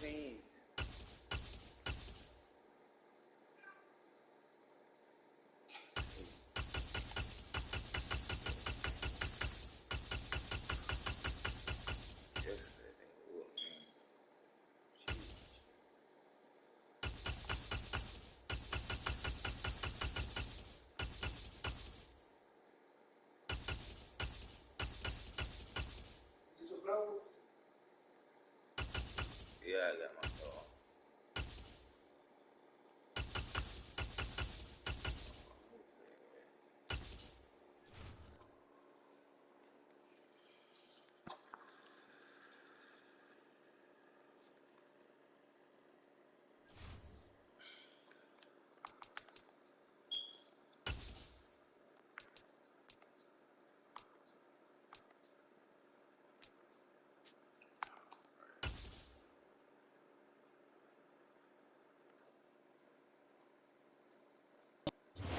teams. Yeah, I got my dog.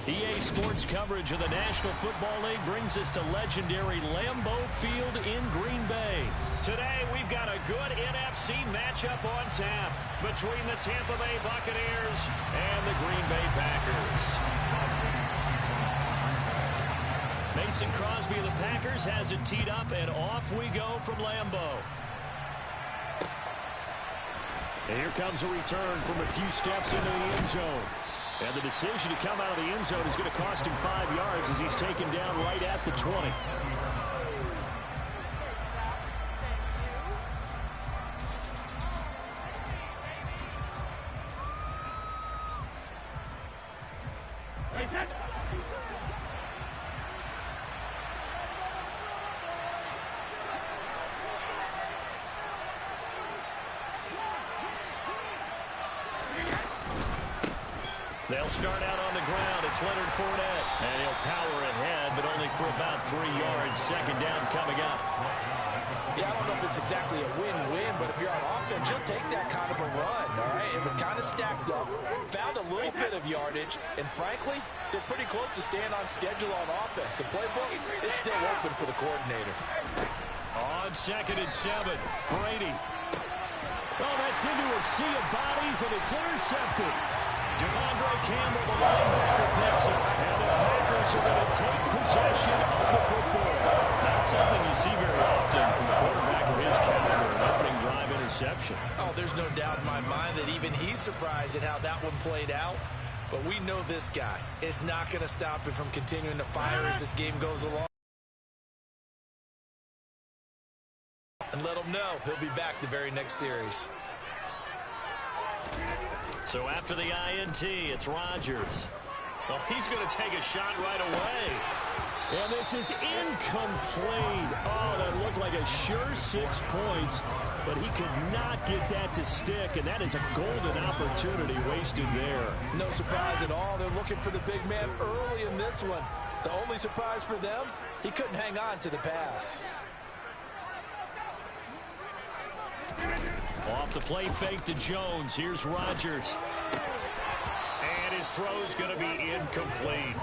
EA Sports coverage of the National Football League brings us to legendary Lambeau Field in Green Bay. Today, we've got a good NFC matchup on tap between the Tampa Bay Buccaneers and the Green Bay Packers. Mason Crosby of the Packers has it teed up, and off we go from Lambeau. And here comes a return from a few steps into the end zone. And the decision to come out of the end zone is going to cost him 5 yards as he's taken down right at the 20. They'll start out on the ground. It's Leonard Fournette. And he'll power ahead, but only for about 3 yards. Second down coming up. Yeah, I don't know if it's exactly a win-win, but if you're on offense, you'll take that kind of a run, all right? It was kind of stacked up, found a little bit of yardage, and frankly, they're pretty close to staying on schedule on offense. The playbook is still open for the coordinator. On 2nd and 7, Brady. Oh, that's into a sea of bodies, and it's intercepted. Devondre Campbell, the linebacker, picks it, and the Packers are going to take possession of the football. Not something you see very often from a quarterback of his caliber, an opening drive interception. Oh, there's no doubt in my mind that even he's surprised at how that one played out. But we know this guy is not going to stop him from continuing to fire as this game goes along. And let him know he'll be back the very next series. So after the INT, it's Rodgers. Well, he's going to take a shot right away. And this is incomplete. Oh, that looked like a sure 6 points, but he could not get that to stick, and that is a golden opportunity wasted there. No surprise at all. They're looking for the big man early in this one. The only surprise for them, he couldn't hang on to the pass. Off the play fake to Jones. Here's Rodgers. And his throw's going to be incomplete.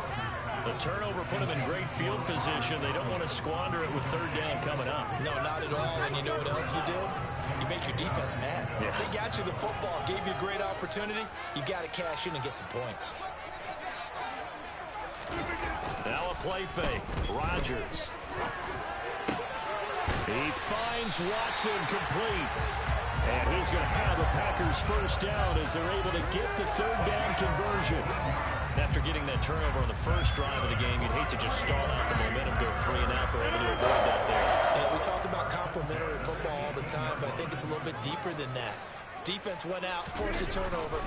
The turnover put him in great field position. They don't want to squander it with 3rd down coming up. No, not at all. And you know what else you do? You make your defense mad. Yeah. They got you the football, gave you a great opportunity. You got to cash in and get some points. Now a play fake. Rodgers. He finds Watson complete. And he's going to have the Packers first down as they're able to get the 3rd down conversion. After getting that turnover on the first drive of the game, you'd hate to just stall out the momentum, go 3 and out. They're able to avoid that there. Yeah, we talk about complementary football all the time, but I think it's a little bit deeper than that. Defense went out, forced a turnover,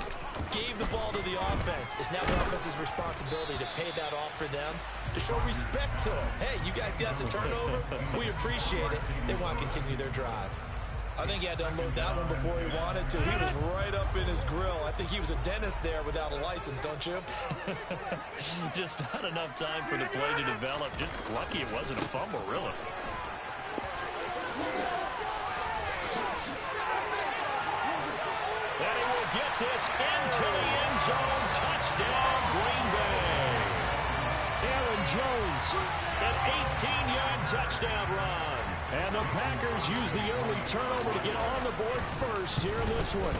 gave the ball to the offense. It's now the offense's responsibility to pay that off for them, to show respect to them. Hey, you guys got the turnover. We appreciate it. They want to continue their drive. I think he had to unload that one before he wanted to. He was right up in his grill. I think he was a dentist there without a license, don't you? Just not enough time for the play to develop. Just lucky it wasn't a fumble, really. And he will get this into the end zone. Touchdown, Green Bay. Aaron Jones, an 18-yard touchdown run. And the Packers use the early turnover to get on the board first here in this one.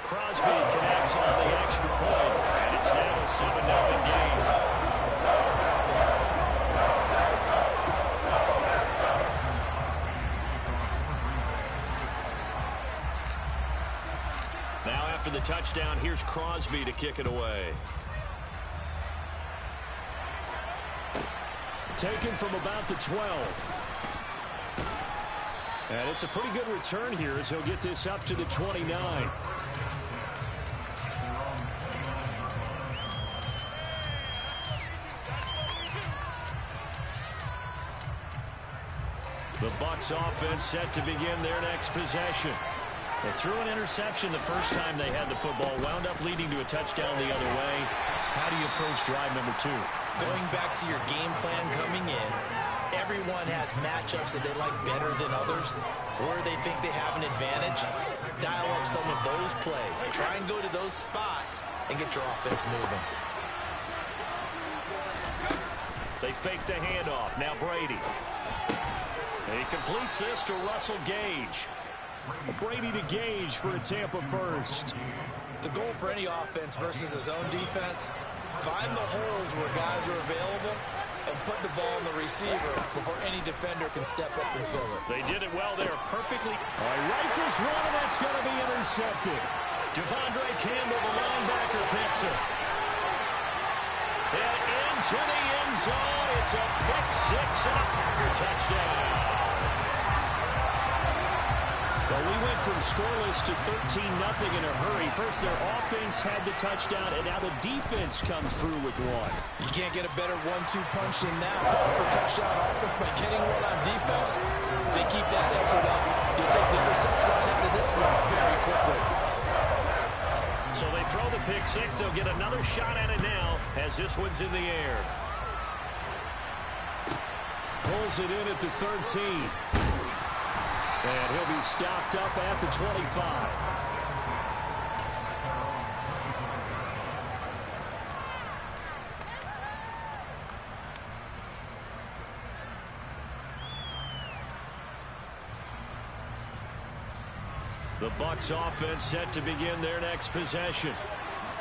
Crosby connects on the extra point, and it's now a 7-0 game. Now after the touchdown, here's Crosby to kick it away. Taken from about the 12. And it's a pretty good return here as he'll get this up to the 29. The Bucs offense set to begin their next possession. They threw an interception the first time they had the football, wound up leading to a touchdown the other way. How do you approach drive number 2? Going back to your game plan coming in, everyone has matchups that they like better than others, where they think they have an advantage. Dial up some of those plays. Try and go to those spots and get your offense moving. They fake the handoff. Now Brady. And he completes this to Russell Gage. Brady to Gage for a Tampa first. The goal for any offense versus his own defense, find the holes where guys are available and put the ball in the receiver before any defender can step up and fill it. They did it well there, perfectly. All right, rifles one, and that's going to be intercepted. Devondre Campbell, the linebacker, picks it. And into the end zone. It's a pick six and a Packer touchdown. Well, we went from scoreless to 13-0 in a hurry. First, their offense had the touchdown, and now the defense comes through with one. You can't get a better 1-2 punch than that. For touchdown offense by getting one on defense. If they keep that effort up, you'll take the intercept right out of this one very quickly. So they throw the pick six. They'll get another shot at it now as this one's in the air. Pulls it in at the 13. And he'll be stopped up at the 25. The Bucs offense set to begin their next possession.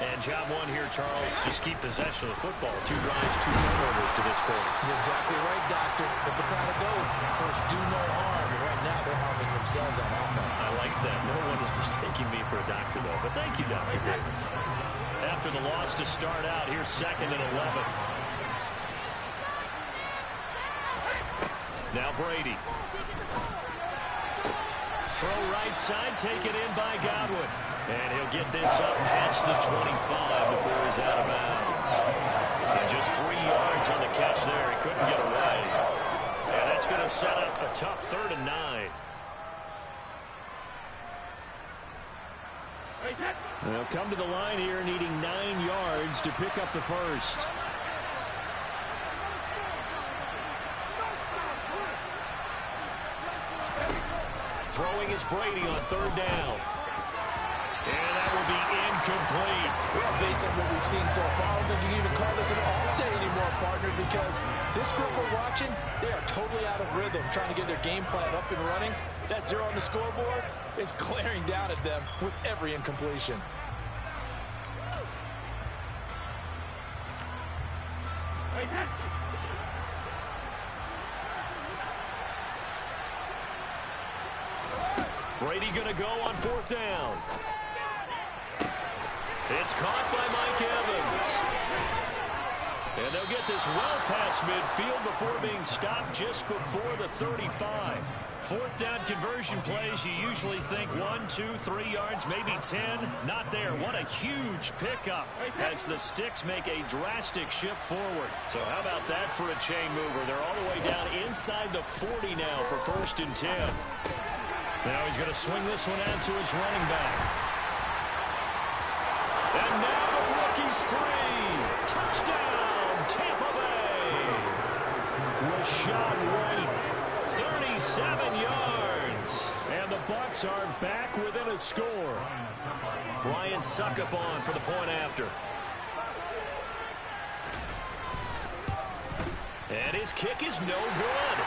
And job one here, Charles, just keep possession of the football. 2 drives, 2 turnovers to this point. You're exactly right, Doctor. The kind of goes. First, do no harm. And right now, they're harming themselves on offense. I like that. No one is mistaking me for a doctor, though. But thank you, Dr. Davis. After the loss to start out, here's 2nd and 11. Now Brady. Throw right side, taken in by Godwin. And he'll get this up past the 25 before he's out of bounds. And just 3 yards on the catch there. He couldn't get away. And that's going to set up a tough 3rd and 9. They'll come to the line here needing 9 yards to pick up the first. Throwing is Brady on 3rd down. And that will be incomplete. Well, based on what we've seen so far, I don't think you can even call this an off day anymore, partner, because this group we're watching, they are totally out of rhythm, trying to get their game plan up and running. That 0 on the scoreboard is glaring down at them with every incompletion. Brady going to go on 4th down. It's caught by Mike Evans. And they'll get this well past midfield before being stopped just before the 35. 4th down conversion plays, you usually think 1, 2, 3 yards, maybe 10. Not there. What a huge pickup as the Sticks make a drastic shift forward. So how about that for a chain mover? They're all the way down inside the 40 now for 1st and 10. Now he's going to swing this one out to his running back. And now the rookie's free. Touchdown, Tampa Bay. Rashad White, 37 yards. And the Bucs are back within a score. Ryan Suckup on for the point after. And his kick is no good.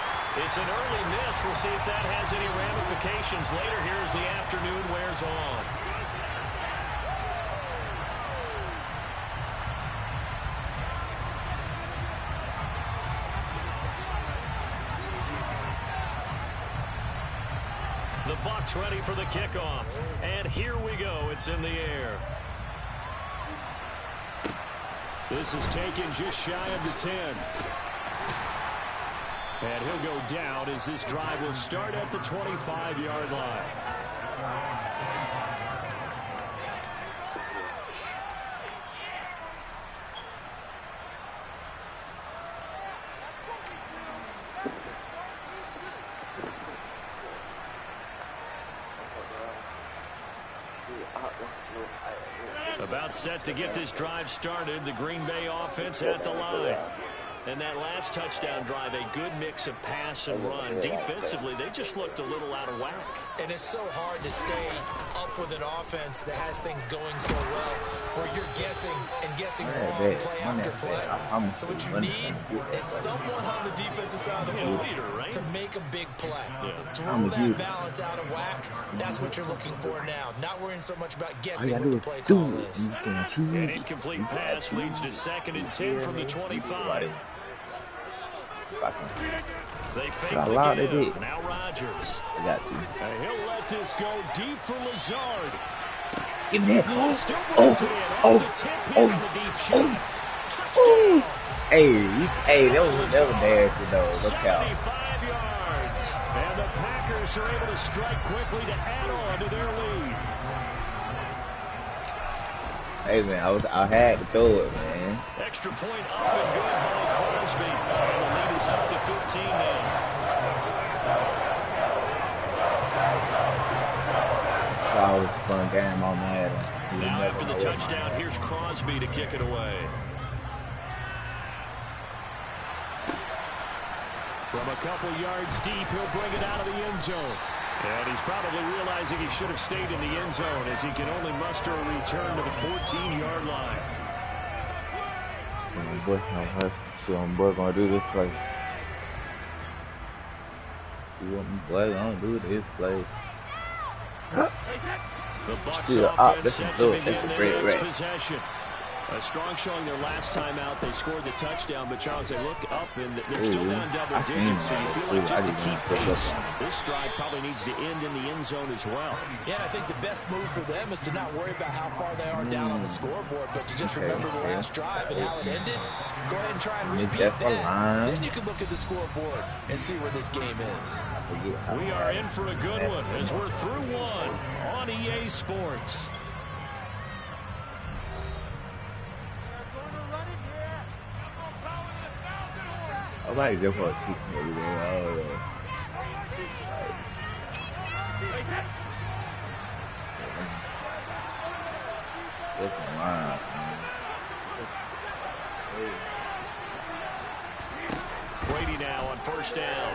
It's an early miss. We'll see if that has any ramifications later here as the afternoon wears on. The Bucs ready for the kickoff. And here we go. It's in the air. This is taken just shy of the 10. And he'll go down as this drive will start at the 25-yard line. About set to get this drive started. The Green Bay offense at the line. And that last touchdown drive, a good mix of pass and run. Defensively, they just looked a little out of whack. And it's so hard to stay up with an offense that has things going so well, where you're guessing and guessing wrong play after play. So what you need is someone on the defensive side of the ball to make a big play. Throw that balance out of whack. That's what you're looking for now. Not worrying so much about guessing what the play call is. An incomplete pass leads to 2nd and 10 from the 25. They fake the give. Now Rodgers. I got you. And he'll let this go deep for Lazard. Give me that. Hey, that was nasty though. Look out. 75 yards. And the Packers are able to strike quickly to add on to their lead. Hey man, I had to throw it, man. Extra point up and good by Crosby. And the lead is up to 15 now. That was a fun game on Madden. Now after the touchdown, here's Crosby to kick it away. From a couple yards deep, he'll bring it out of the end zone. And he's probably realizing he should have stayed in the end zone as he can only muster a return to the 14-yard line. So boy gonna do this play. You want me to play? I don't do this play. The Bucs offense set to begin their next possession. A strong showing their last time out. They scored the touchdown, but Charles, they look up and they're still down double digits, so you feel like just to keep pace, this drive probably needs to end in the end zone as well. Yeah, and I think the best move for them is to not worry about how far they are down on the scoreboard, but to just remember the last drive and how it ended. Go ahead and try and repeat that. Then you can look at the scoreboard and see where this game is. We are in for a good one as we're through one on EA Sports. I like just want to teach me everything. That's mine. Brady now on first down.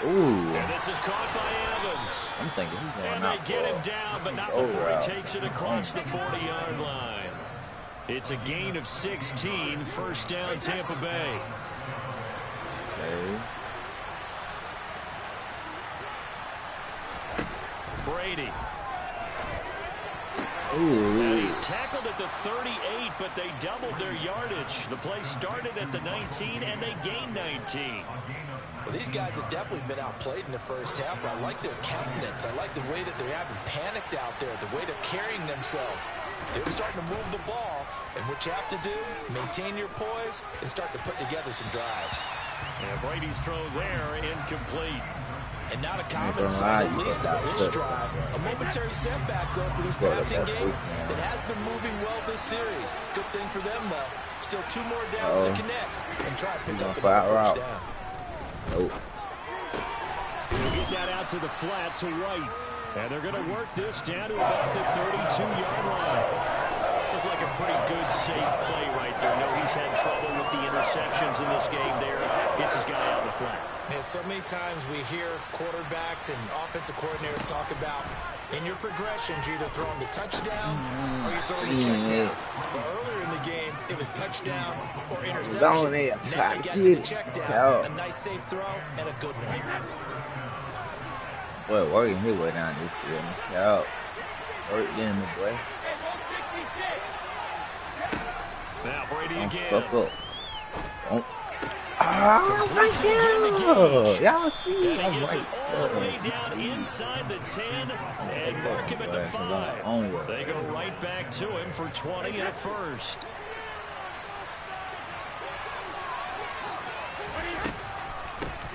Ooh. And this is caught by Evans. I'm thinking he's going and out. And they get him down, but not before he takes it across the 40-yard line. It's a gain of 16, first down Tampa Bay. Okay. Brady. Ooh. And he's tackled at the 38, but they doubled their yardage. The play started at the 19, and they gained 19. Well, these guys have definitely been outplayed in the first half, but I like their countenance. I like the way that they haven't panicked out there, the way they're carrying themselves. They're starting to move the ball, and what you have to do, maintain your poise and start to put together some drives. And Brady's throw there, incomplete. And not a common sight, at least on this drive. A momentary setback, though, for this passing game that has been moving well this series. Good thing for them, though. Still 2 more downs to connect and try to pick up another first down. Nope. He'll get that out to the flat to White. And they're going to work this down to about the 32-yard line. Looked like a pretty good, safe play right there. No, he's had trouble with the interceptions in this game there. gets his guy out in the flat. Yeah, so many times we hear quarterbacks and offensive coordinators talk about in your progressions, you're either throwing the touchdown or you're throwing the check down. But earlier in the game, it was touchdown or interception. Now you get to the check down, a nice safe throw, and a good one. Boy, working his way down this field. Yo, work them, boy. Now Brady again. Fuck up. Oh. Oh my God! Y'all see? And he gets it all the way down inside the 10 and mark him at the 5. They go right back to him for 20 and a first.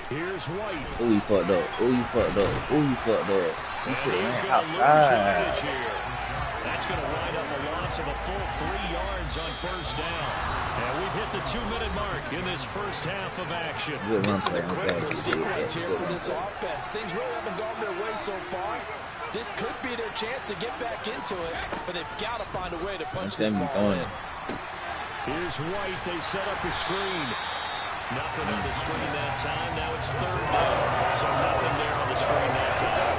Here's White. Oh, you fucked up. Oh, you fucked up. Oh, you fucked up. You should have ran outside. That's going to wind up a loss of a full 3 yards on first down. And we've hit the 2-minute mark in this first half of action. This is a critical sequence here for this offense. Things really haven't gone their way so far. This could be their chance to get back into it, but they've got to find a way to punch this ball in. Here's White. They set up the screen. Nothing on the screen that time. Now it's third down. So nothing there on the screen that time.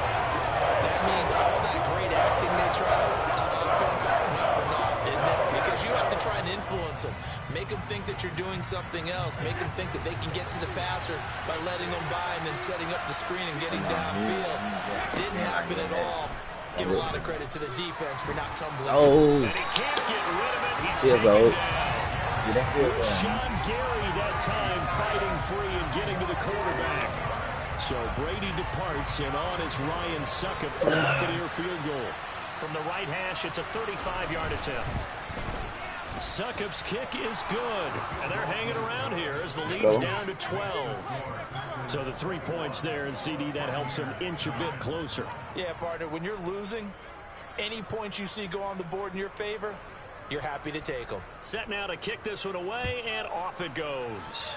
That means all that great acting they tried on offense, not for naught, didn't it? Because you have to try and influence them. Make them think that you're doing something else. Make them think that they can get to the passer by letting them by and then setting up the screen and getting downfield. Didn't happen at all. Give a lot of credit to the defense for not tumbling. Oh. And he can't get rid of it. He's taken down. Sean Gary that time fighting free and getting to the quarterback. So Brady departs, and on it's Ryan Succop for the Buccaneer field goal. From the right hash, it's a 35-yard attempt. Succop's kick is good, and they're hanging around here as the lead's down to 12. So the 3 points there, and CD, that helps them inch a bit closer. Yeah, partner, when you're losing, any points you see go on the board in your favor, you're happy to take them. Set now to kick this one away, and off it goes.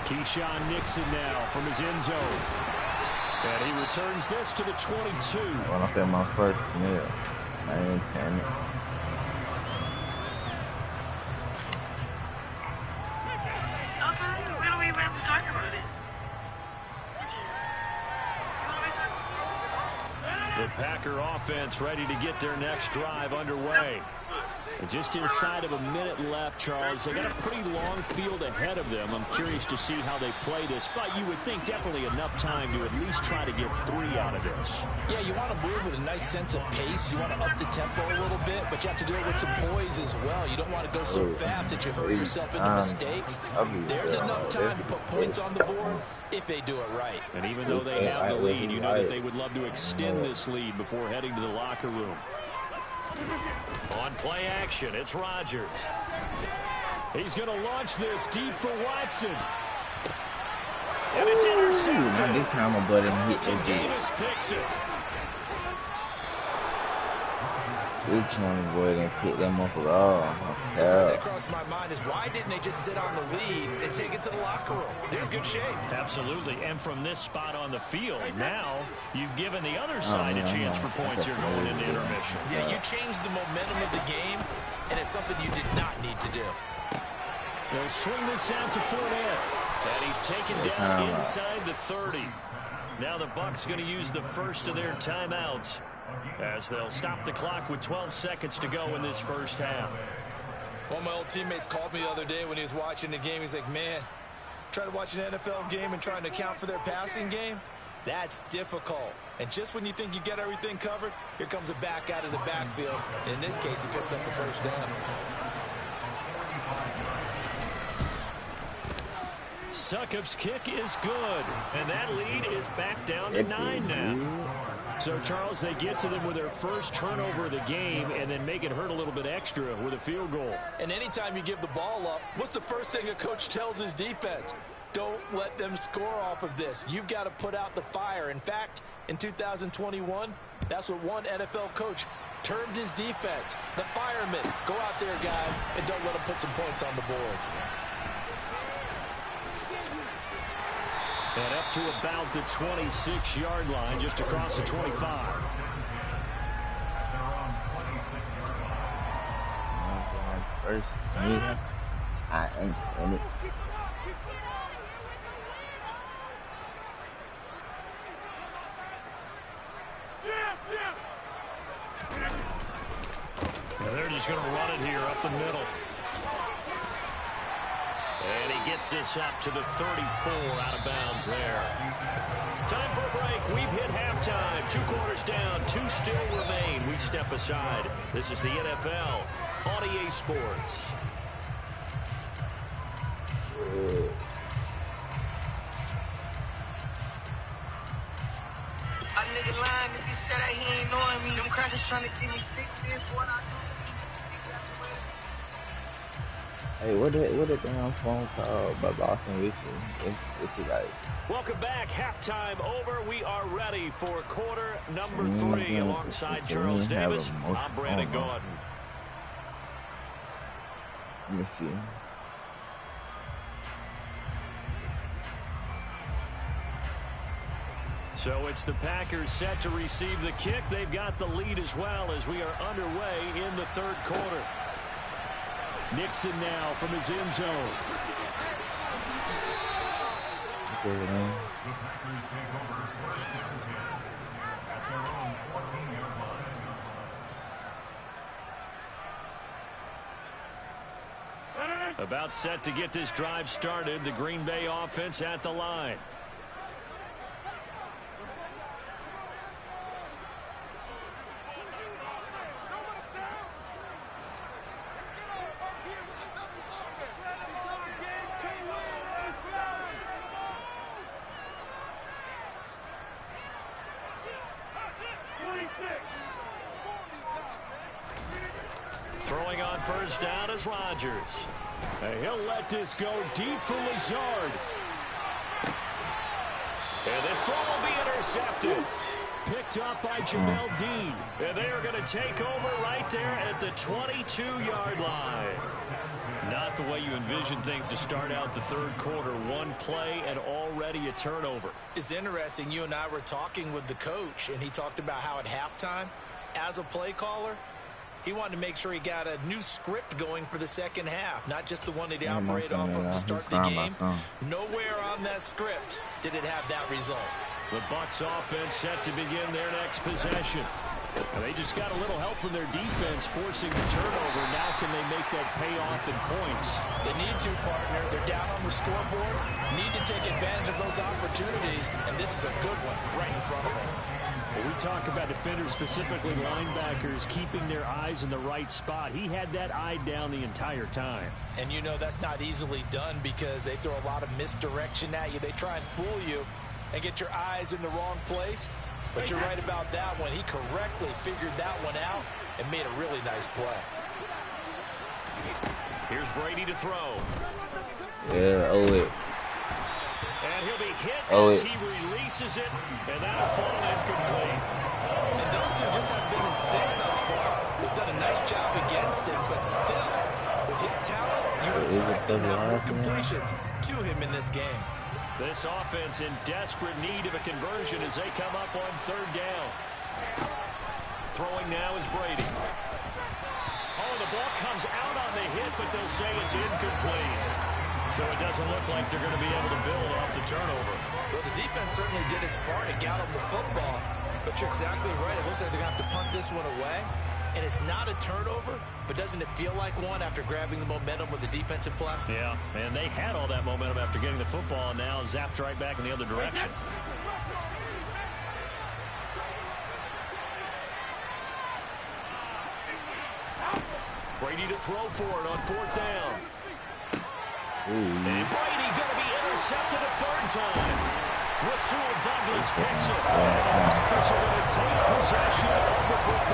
Keyshawn Nixon now from his end zone. And he returns this to the 22. When I feel my first meal, I ain't panic. Okay, we don't even have to talk about it. The Packer offense ready to get their next drive underway. And just inside of a minute left, Charles. They got a pretty long field ahead of them. I'm curious to see how they play this, but you would think definitely enough time to at least try to get 3 out of this. Yeah, you want to move with a nice sense of pace. You want to up the tempo a little bit, but you have to do it with some poise as well. You don't want to go so fast that you hurry yourself into mistakes. There's enough time to put points on the board if they do it right. And even though they have the lead, you know that they would love to extend this lead before heading to the locker room. On play action, it's Rodgers. He's going to launch this deep for Watson. And it's intercepted. This time my buddy hit the Davis picks it. This time boy didn't pick them up at all. So first that crossed my mind is why didn't they just sit on the lead and take it to the locker room? They're in good shape. Absolutely. And from this spot on the field, now you've given the other side a chance for points here going into intermission. Yeah, you changed the momentum of the game, and it's something you did not need to do. They'll swing this out to Fournette. And he's taken down inside the 30. Now the Bucs going to use the first of their timeouts as they'll stop the clock with 12 seconds to go in this first half. One of my old teammates called me the other day when he was watching the game. He's like, man, trying to watch an NFL game and trying to account for their passing game, that's difficult. And just when you think you get everything covered, here comes a back out of the backfield. And in this case, he picks up the first down. Succop's kick is good, and that lead is back down to 9 now. So, Charles, they get to them with their first turnover of the game and then make it hurt a little bit extra with a field goal. And anytime you give the ball up, what's the first thing a coach tells his defense? Don't let them score off of this. You've got to put out the fire. In fact, in 2021, that's what one NFL coach termed his defense. The firemen. Go out there, guys, and don't let them put some points on the board. And up to about the 26-yard line, just across the 25. First, I ain't in it. They're just going to run it here up the middle. And he gets this up to the 34, out of bounds there. Time for a break. We've hit halftime. 2 quarters down. 2 still remain. We step aside. This is the NFL on EA Sports. A nigga lying, nigga said that he ain't knowing me. Them crackers trying to give me 6 years for what I do. Hey, what the damn phone call by Boston Richard? It's like. Welcome back. Halftime over. We are ready for quarter number 3 alongside Charles Davis. I'm Brandon Gordon. Let me see. So it's the Packers set to receive the kick. They've got the lead as well as we are underway in the 3rd quarter. Nixon now from his end zone. About set to get this drive started. The Green Bay offense at the line. Throwing on first down is Rodgers. And he'll let this go deep for Lazard. And this throw will be intercepted. Picked up by Jamel Dean. And they are going to take over right there at the 22-yard line. Not the way you envision things to start out the 3rd quarter. 1 play and already a turnover. It's interesting. You and I were talking with the coach, and he talked about how at halftime, as a play caller, he wanted to make sure he got a new script going for the 2nd half, not just the one that he operated off of to start the game. Nowhere on that script did it have that result. The Bucs offense set to begin their next possession. And they just got a little help from their defense forcing the turnover. Now can they make that pay off in points? They need to, partner. They're down on the scoreboard. Need to take advantage of those opportunities, and this is a good one right in front of them. Well, we talk about defenders, specifically linebackers, keeping their eyes in the right spot. He had that eye down the entire time. And you know that's not easily done because they throw a lot of misdirection at you. They try and fool you and get your eyes in the wrong place. But you're right about that one. He correctly figured that one out and made a really nice play. Here's Brady to throw. Yeah, oh it. And he'll be hit as he releases it, and that'll fall incomplete. And those two just haven't been in sync thus far. They've done a nice job against him, but still, with his talent, you would expect him to have more completions to him in this game. This offense in desperate need of a conversion as they come up on 3rd down. Throwing now is Brady. Oh, the ball comes out on the hit, but they'll say it's incomplete. So it doesn't look like they're going to be able to build off the turnover. Well, the defense certainly did its part. It got them the football. But you're exactly right. It looks like they're going to have to punt this one away. And it's not a turnover, but doesn't it feel like one after grabbing the momentum with the defensive play? Yeah, and they had all that momentum after getting the football, and now zapped right back in the other direction. Brady to throw for it on 4th down. And Brady going to be intercepted a 3rd time. Rasul Douglas picks it. And the Packers are going to take possession of the football.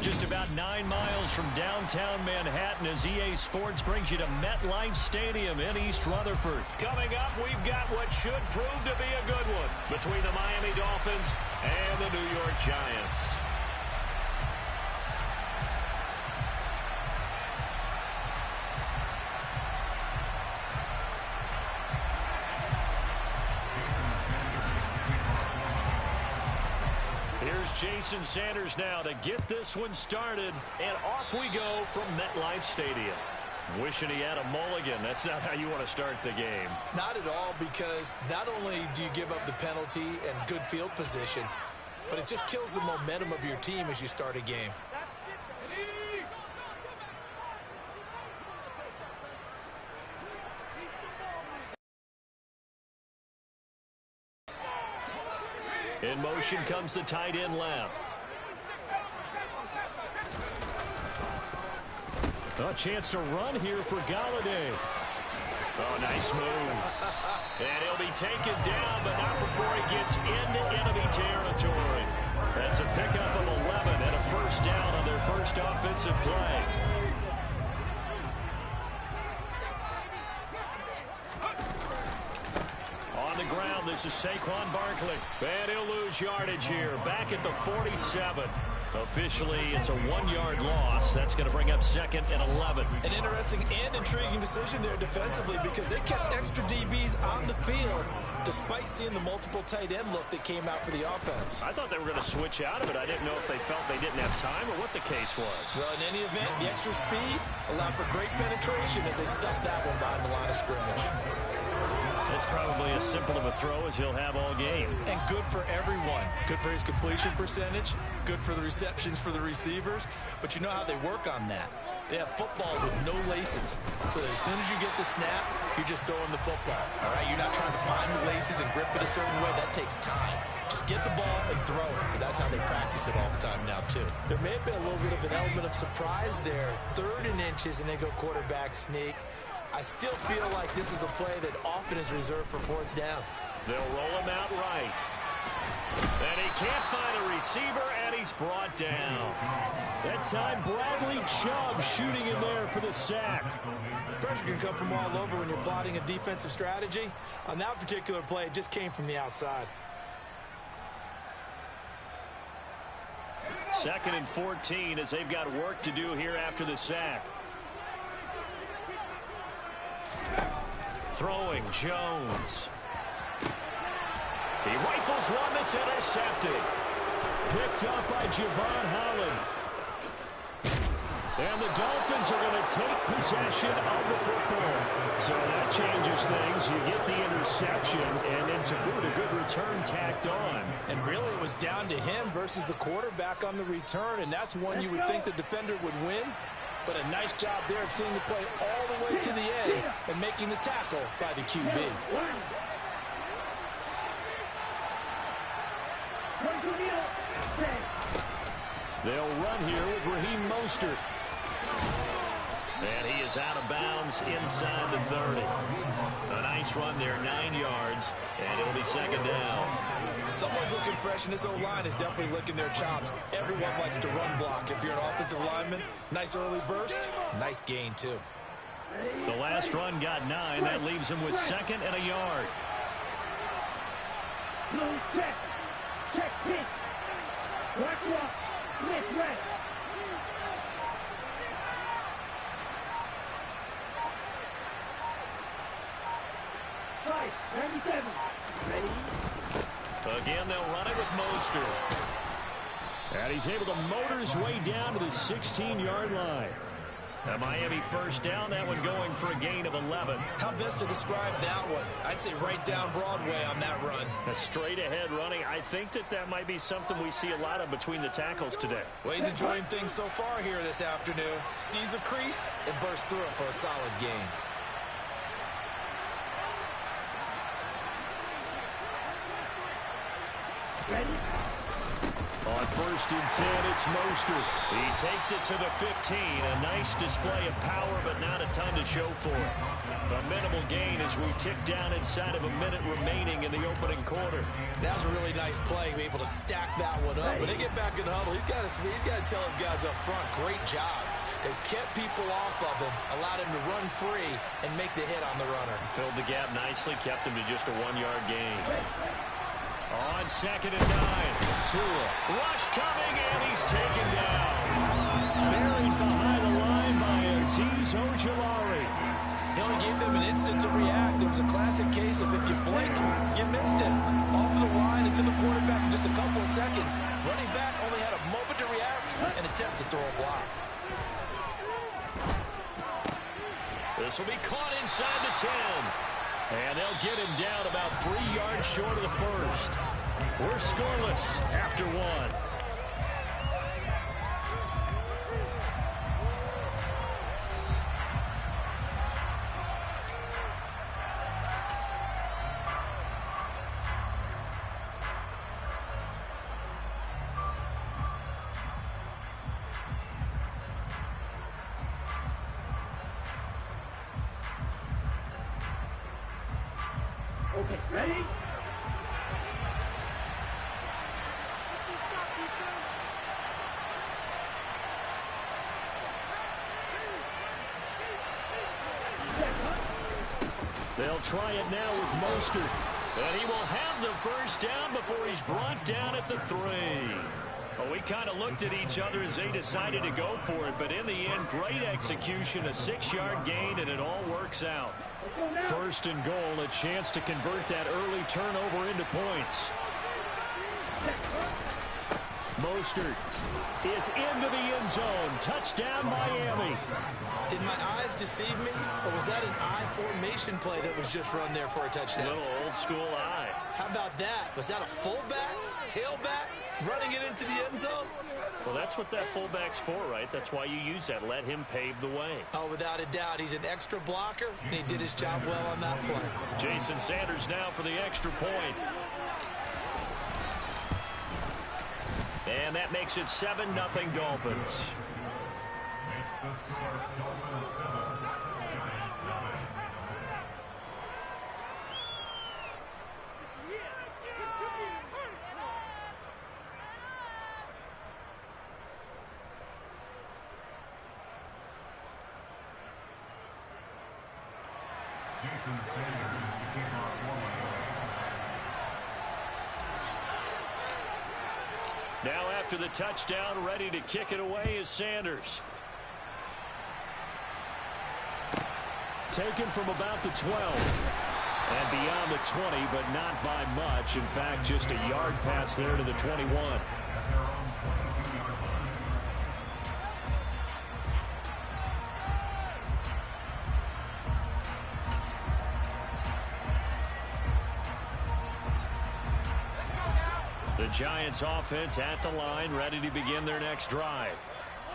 We're just about 9 miles from downtown Manhattan as EA Sports brings you to MetLife Stadium in East Rutherford. Coming up, we've got what should prove to be a good one between the Miami Dolphins and the New York Giants. Here's Jason Sanders now to get this one started, and off we go from MetLife Stadium. Wishing he had a mulligan. That's not how you want to start the game. Not at all, because not only do you give up the penalty and good field position, but it just kills the momentum of your team as you start a game. In motion comes the tight end left. A chance to run here for Galladay. Oh, nice move. And he'll be taken down, but not before he gets into enemy territory. That's a pickup of 11 and a first down on their first offensive play. On the ground, this is Saquon Barkley. And he'll lose yardage here. Back at the 47. Officially, it's a 1-yard loss. That's going to bring up 2nd and 11. An interesting and intriguing decision there defensively, because they kept extra DBs on the field despite seeing the multiple tight end look that came out for the offense. I thought they were going to switch out of it. I didn't know if they felt they didn't have time or what the case was. Well, in any event, the extra speed allowed for great penetration as they stuffed that one behind the line of scrimmage. It's probably as simple of a throw as he'll have all game. And good for everyone. Good for his completion percentage. Good for the receptions for the receivers. But you know how they work on that. They have footballs with no laces. So that as soon as you get the snap, you're just throwing the football. All right, you're not trying to find the laces and grip it a certain way. That takes time. Just get the ball and throw it. So that's how they practice it all the time now, too. There may have been a little bit of an element of surprise there. 3rd and inches, and they go quarterback sneak. I still feel like this is a play that often is reserved for 4th down. They'll roll him out right. And he can't find a receiver, and he's brought down. That time, Bradley Chubb shooting in there for the sack. Pressure can come from all over when you're plotting a defensive strategy. On that particular play, it just came from the outside. 2nd and 14 as they've got work to do here after the sack. Throwing, Jones. He rifles one that's intercepted. Picked up by Javon Holland. And the Dolphins are going to take possession of the football. So that changes things. You get the interception, and then to boot, a good return tacked on. And really, it was down to him versus the quarterback on the return, and that's one you would think the defender would win. But a nice job there of seeing the play all the way to the end and making the tackle by the QB. They'll run here with Raheem Mostert. And he is out of bounds inside the 30. A nice run there, 9 yards, and it'll be 2nd down. Someone's looking fresh, and this O-line is definitely licking their chops. Everyone likes to run block. If you're an offensive lineman, nice early burst, nice gain, too. The last run got 9. That leaves him with 2nd and a yard. Check. Check, pitch. Watch walk. Miss, right. Again, they'll run it with Mostert. And he's able to motor his way down to the 16-yard line. A Miami first down, that one going for a gain of 11. How best to describe that one? I'd say right down Broadway on that run. A straight-ahead running. I think that might be something we see a lot of between the tackles today. Well, he's enjoying things so far here this afternoon. Sees a crease and bursts through it for a solid gain. On First and 10, it's Mostert. He takes it to the 15. A nice display of power, but not a ton to show for it. A minimal gain as we tick down inside of a minute remaining in the opening quarter. That was a really nice play, able to stack that one up. When they get back in the huddle, he's got to tell his guys up front, great job. They kept people off of him, allowed him to run free and make the hit on the runner. Filled the gap nicely, kept him to just a 1-yard gain. On 2nd and 9, Tua. Rush coming, and he's taken down. Buried behind the line by Azeez Ojulari. He only gave them an instant to react. It was a classic case of if you blink, you missed it. Off the line into the quarterback in just a couple of seconds. Running back only had a moment to react and attempt to throw a block. This will be caught inside the 10. And they'll get him down about 3 yards short of the first. We're scoreless after 1. Okay, ready? They'll try it now with Mostert. And he will have the first down before he's brought down at the 3. Well, we kind of looked at each other as they decided to go for it, but in the end, great execution, a 6-yard gain, and it all works out. First and goal, a chance to convert that early turnover into points. Mostert is into the end zone. Touchdown, Miami. Did my eyes deceive me, or was that an I formation play that was just run there for a touchdown? Little old school eye. How about that? Was that a fullback, tailback, running it into the end zone? Well, that's what that fullback's for, right? That's why you use that. Let him pave the way. Oh, without a doubt. He's an extra blocker, and he did his job well on that play. Jason Sanders now for the extra point. And that makes it 7-0 Dolphins. Now after the touchdown, ready to kick it away is Sanders. Taken from about the 12. And beyond the 20, but not by much. In fact, just a yard pass there to the 21. The Giants offense at the line, ready to begin their next drive.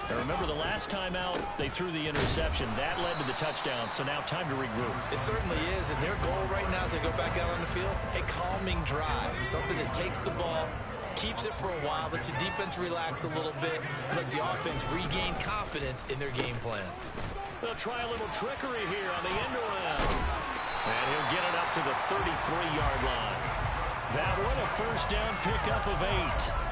Now remember, the last time out, they threw the interception. That led to the touchdown, so now time to regroup. It certainly is, and their goal right now as they go back out on the field, a calming drive, something that takes the ball, keeps it for a while, lets the defense relax a little bit, lets the offense regain confidence in their game plan. They'll try a little trickery here on the end around. And he'll get it up to the 33-yard line. That one, a first down pickup of 8.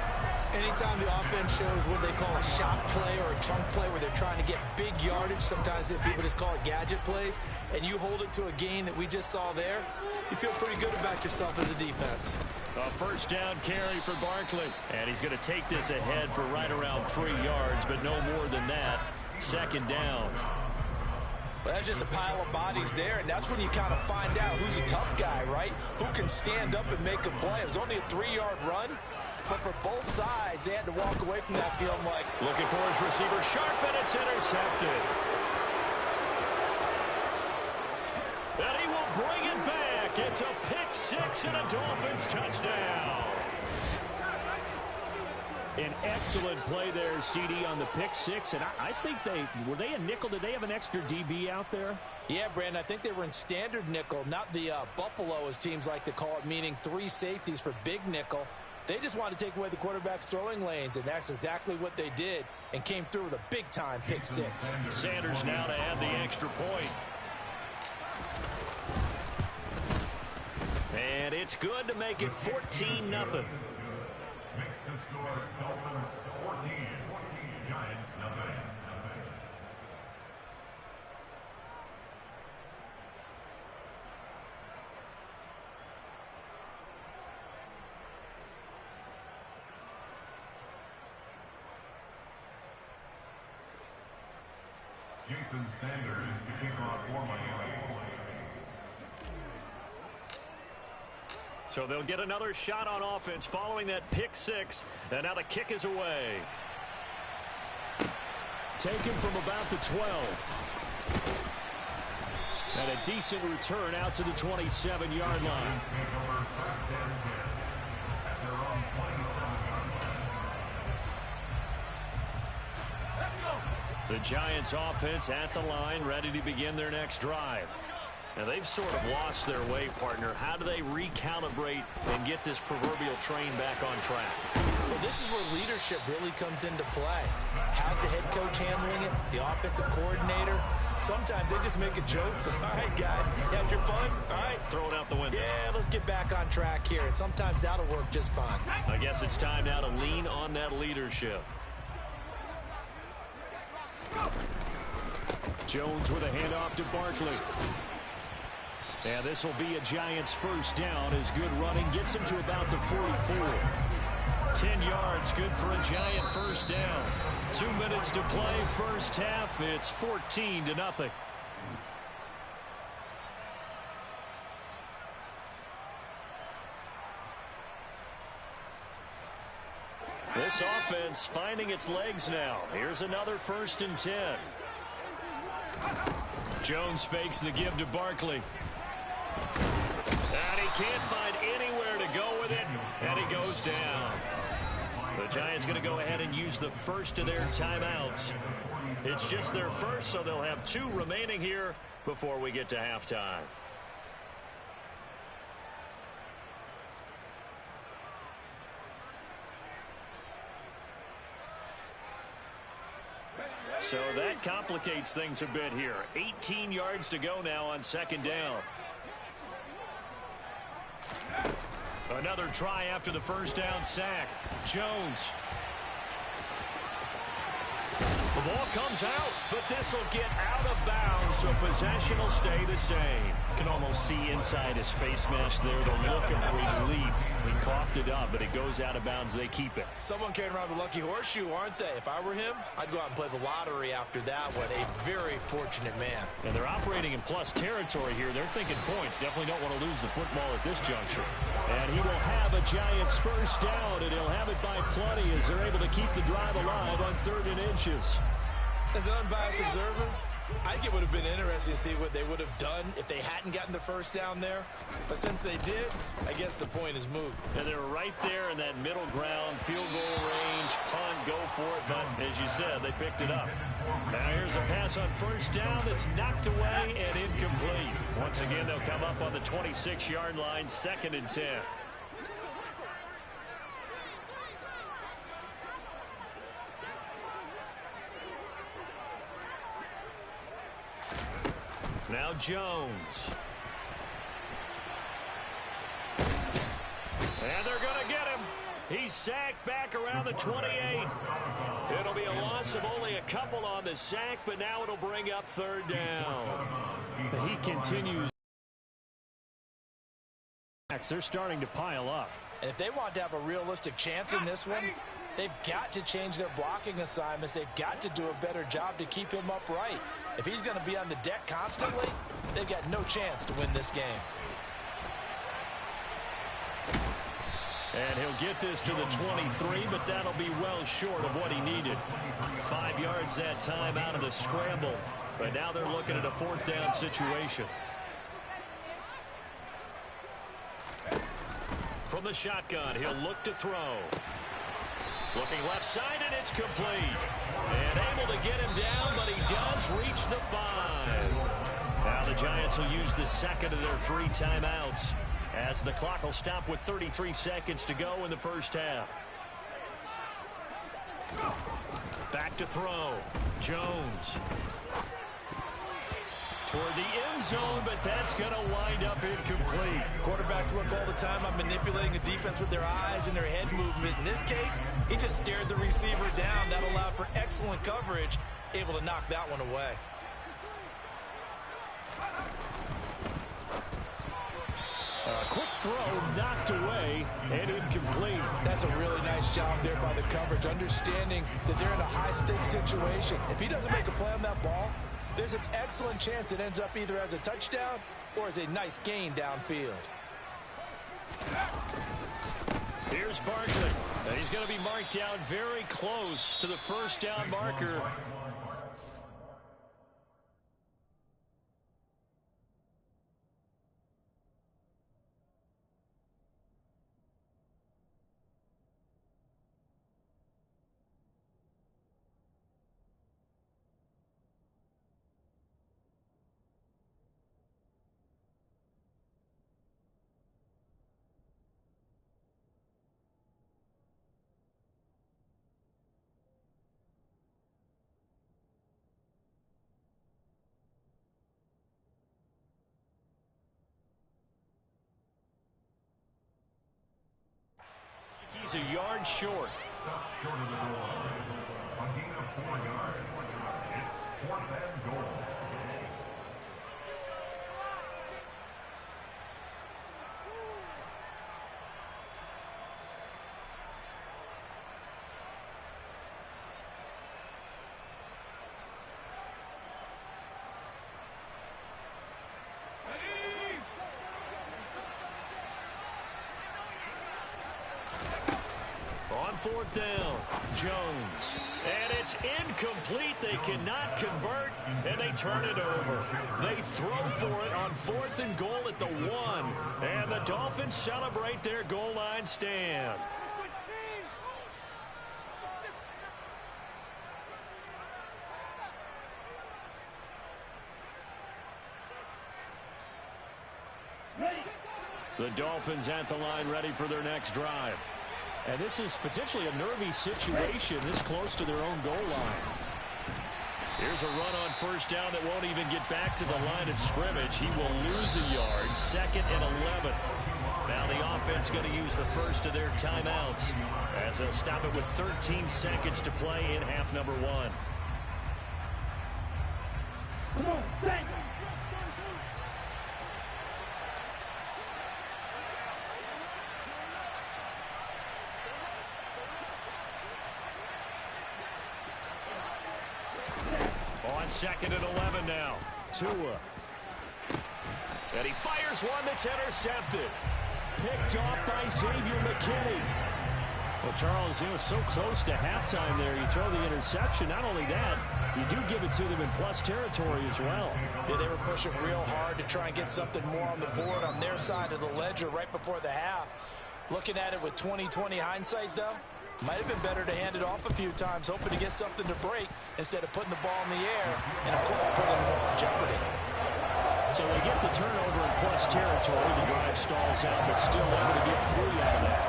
Anytime the offense shows what they call a shot play or a chunk play where they're trying to get big yardage, sometimes people just call it gadget plays, and you hold it to a gain that we just saw there, you feel pretty good about yourself as a defense. A first down carry for Barkley. And he's going to take this ahead for right around 3 yards, but no more than that. Second down. Well, that's just a pile of bodies there, and that's when you kind of find out who's a tough guy, right? Who can stand up and make a play. It was only a 3-yard run, but for both sides, they had to walk away from that feeling like... Looking for his receiver, sharp, and it's intercepted. And he will bring it back. It's a pick-6 and a Dolphins touchdown. An excellent play there, CD, on the pick-6, and I think were they a nickel? Did they have an extra DB out there? Yeah, Brandon, I think they were in standard nickel, not the Buffalo, as teams like to call it, meaning 3 safeties for big nickel. They just wanted to take away the quarterback's throwing lanes, and that's exactly what they did and came through with a big-time pick six. Sanders now to add the extra point. And it's good to make it 14-0. Makes the score Dolphins 14, Giants nothing. Jason Sanders to kick off for Miami. So they'll get another shot on offense following that pick six. And now the kick is away. Taken from about the 12. And a decent return out to the 27-yard line. The Giants offense at the line, ready to begin their next drive. Now, they've sort of lost their way, partner. How do they recalibrate and get this proverbial train back on track? Well, this is where leadership really comes into play. How's the head coach handling it? The offensive coordinator? Sometimes they just make a joke. All right, guys, had your fun? All right. Throw it out the window. Yeah, let's get back on track here. And sometimes that'll work just fine. I guess it's time now to lean on that leadership. Jones with a handoff to Barkley. And this will be a Giants first down as good running gets him to about the 44. 10 yards, good for a Giant first down. 2 minutes to play, first half. It's 14-0. This offense finding its legs now. Here's another 1st and 10. Jones fakes the give to Barkley. And he can't find anywhere to go with it, and he goes down. The Giants going to go ahead and use the first of their timeouts. It's just their first, so they'll have 2 remaining here before we get to halftime. So that complicates things a bit here. 18 yards to go now on 2nd down. Another try after the first down sack. Jones. The ball comes out, but this will get out of bounds, so possession will stay the same. Can almost see inside his face mask there the look of relief. He coughed it up, but it goes out of bounds. They keep it. Someone carrying around the lucky horseshoe, aren't they? If I were him, I'd go out and play the lottery after that one. A very fortunate man. And they're operating in plus territory here. They're thinking points. Definitely don't want to lose the football at this juncture. And he will have a Giants first down, and he'll have it by plenty as they're able to keep the drive alive on 3rd and inches. As an unbiased observer, I think it would have been interesting to see what they would have done if they hadn't gotten the first down there. But since they did, I guess the point is moot. And they're right there in that middle ground, field goal range, punt, go for it. But as you said, they picked it up. Now here's a pass on first down that's knocked away and incomplete. Once again, they'll come up on the 26-yard line, 2nd and 10. Now Jones. And they're going to get him. He's sacked back around the 28. It'll be a loss of only a couple on the sack, but now it'll bring up 3rd down. He continues. They're starting to pile up. And if they want to have a realistic chance in this one, they've got to change their blocking assignments. They've got to do a better job to keep him upright. If he's going to be on the deck constantly, they've got no chance to win this game. And he'll get this to the 23, but that'll be well short of what he needed. 5 yards that time out of the scramble. But now they're looking at a 4th down situation. From the shotgun, he'll look to throw. Looking left side, and it's complete. And able to get him down, but he does reach the 5. Now the Giants will use the 2nd of their 3 timeouts. as the clock will stop with 33 seconds to go in the first half. Back to throw. Jones. Toward the end zone, but that's going to wind up incomplete. Quarterbacks work all the time on manipulating a defense with their eyes and their head movement. In this case, he just stared the receiver down. That allowed for excellent coverage, able to knock that one away. A quick throw knocked away and incomplete. That's a really nice job there by the coverage, understanding that they're in a high-stakes situation. If he doesn't make a play on that ball, there's an excellent chance it ends up either as a touchdown or as a nice gain downfield. Here's Barkley. He's going to be marked down very close to the first down marker. He's a yard short. Just short of the goal line. A gain of 4 yards. It's 4th and goal. On 4th down, Jones. And it's incomplete. They cannot convert, and they turn it over. They throw for it on 4th and goal at the 1. And the Dolphins celebrate their goal line stand. The Dolphins at the line ready for their next drive. And this is potentially a nervy situation this close to their own goal line. Here's a run on 1st down that won't even get back to the line of scrimmage. He will lose a yard, 2nd and 11. Now the offense going to use the first of their timeouts as they'll stop it with 13 seconds to play in half number 1. Come on, thank you. On 2nd and 11 now. Tua. And he fires one that's intercepted. Picked off by Xavier McKinney. Well, Charles, you know, it's so close to halftime there. You throw the interception. Not only that, you do give it to them in plus territory as well. Yeah, they were pushing real hard to try and get something more on the board on their side of the ledger right before the half. Looking at it with 20/20 hindsight, though, might have been better to hand it off a few times, hoping to get something to break instead of putting the ball in the air and, of course, putting the ball in jeopardy. So they get the turnover in plus territory. The drive stalls out, but still able to get 3 out of that.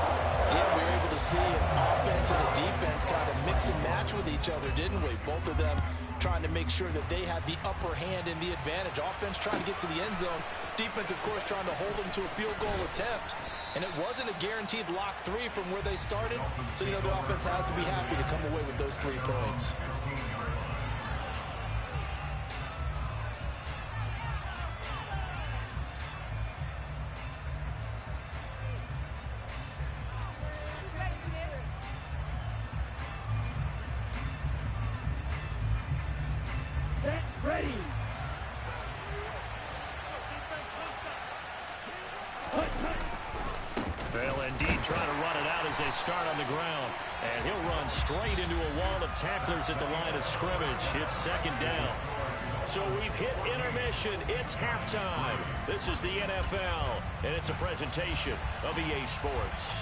Yeah, we were able to see an offense and a defense kind of mix and match with each other, didn't we? Both of them trying to make sure that they had the upper hand and the advantage. Offense trying to get to the end zone. Defense, of course, trying to hold them to a field goal attempt. And it wasn't a guaranteed lock 3 from where they started. So, you know, the offense has to be happy to come away with those 3 points. Ready. They'll indeed try to run it out as they start on the ground. And he'll run straight into a wall of tacklers at the line of scrimmage. It's 2nd down. So we've hit intermission. It's halftime. This is the NFL, and it's a presentation of EA Sports.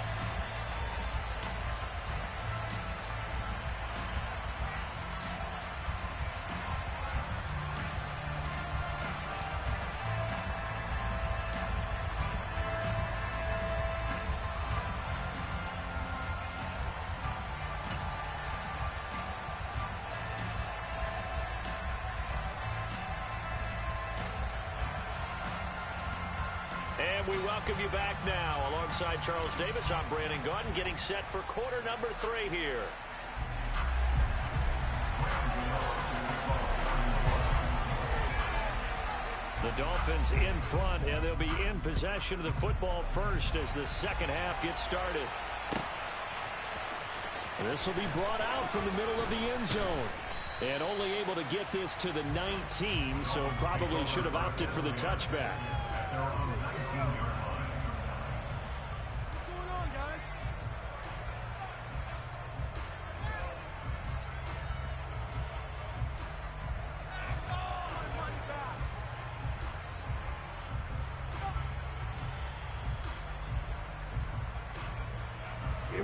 And we welcome you back now. Alongside Charles Davis, I'm Brandon Gaudin, getting set for quarter number 3 here. The Dolphins in front, and they'll be in possession of the football first as the second half gets started. This will be brought out from the middle of the end zone. And only able to get this to the 19, so probably should have opted for the touchback.